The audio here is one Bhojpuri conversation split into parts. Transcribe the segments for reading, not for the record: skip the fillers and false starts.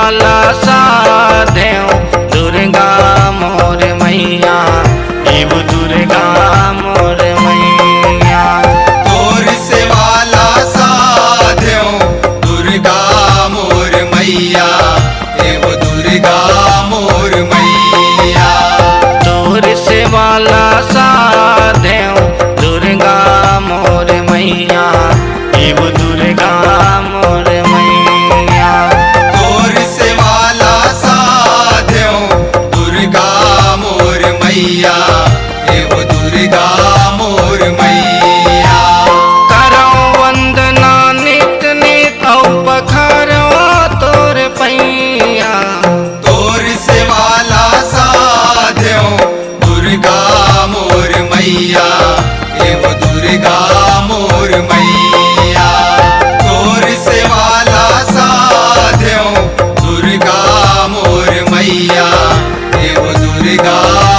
सेवाला साधेऊ दुर्गा मोर मैया एव दुर्गा मोर मैया। तोर सेवाला साधेऊ दुर्गा मोर मैया एव दुर्गा मोर मैया। तोर सेवाला साधेऊ दुर्गा मोर मैया एव दुर्गा मोर मैया। तोर सेवाला साधेऊ दुर्गा मोर मैया एव दुर्गा मोर मैया। करो वंदना नित नित पखारो तोर पैया। तोर सेवाला साधेऊ दुर्गा मोर मैया एव दुर्गा मोर मैया। तोर सेवाला साधेऊ दुर्गा मोर मैया एव दुर्गा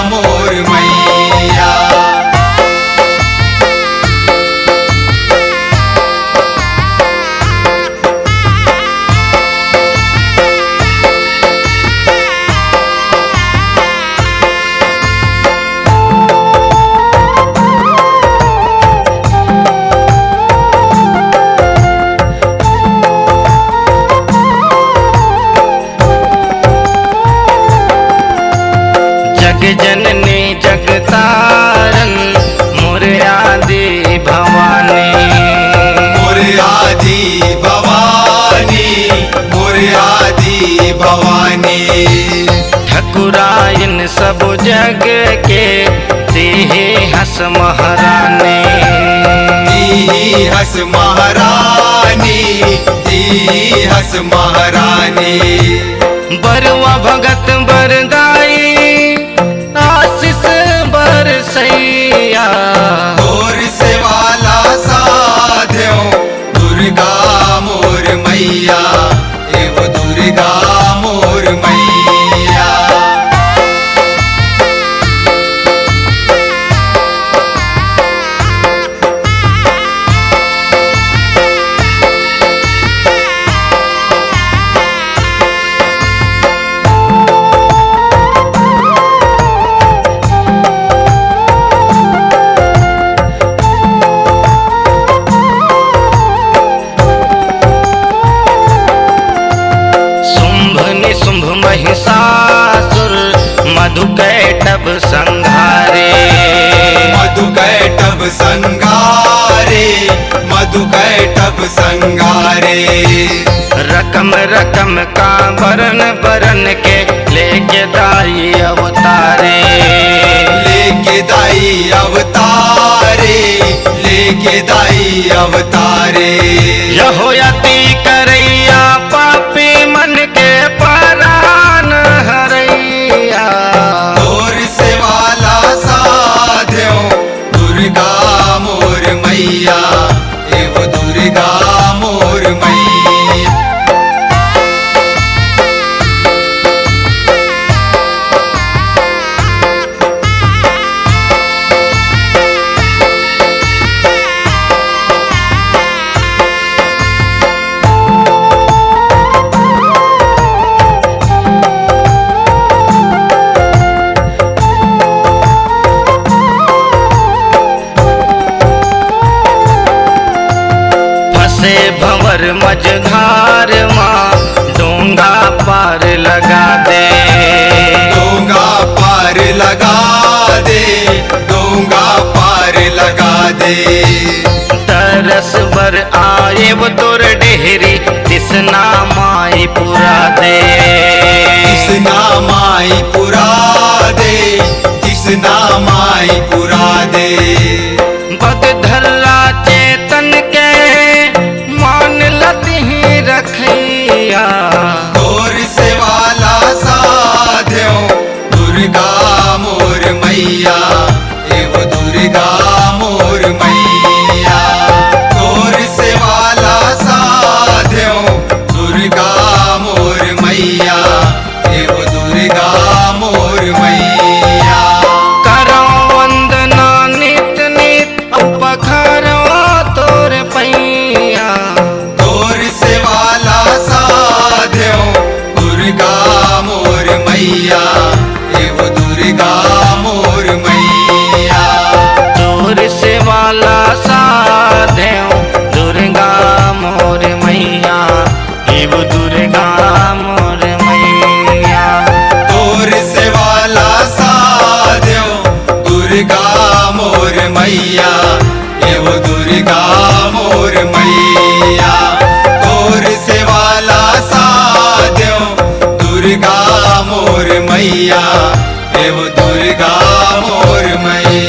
मोर मैया। जग जननी जगतारन मोर आदि भवानी। मोर आदि भवानी मोर आदि भवानी। ठकुरायन सब जग के तेहे हस महारानी। जी हस महारानी जी हस महारानी। बरुआ भगत बरदाई आशीष बरसैया। तोर सेवाला साधेऊ दुर्गा मोर मैया एव दुर्गा मोर मैया। शुंभ निशुंभ महिषासुर मधु कैटभ संहारे। मधु कैटभ संगारे मधु कैटभ संगारे। रकम रकम का बरन बरन के लेके दाई अवतारे। लेके दाई अवतारे लेके दाई अवतारे। यहो यति करैया पापी मन के परान हरैया। तोर सेवाला साधेऊ दुर्गा मोर मैया एव दुर्गा मोर मैया। फंसे भंवर मझधार माँ डोंगा पार लगा दे। डोंगा पार लगा दे डोंगा पार लगा दे। तरस बर आए वो तोर डेहरी तिसना माई पुरा दे। तिसना माई पुरा दे तिसना माई पुरा दे। बद धल्ला चेतन के मान लती रखैया। तोर सेवाला साधेऊ दुर्गा मोर मैया एव दुर्गा मोर मैया। तोर सेवाला साधेऊ दुर्गा मोर मैया एव दुर्गा मोर मैया। करो वंदना नित मैया एव दुर्गा मोर मैया।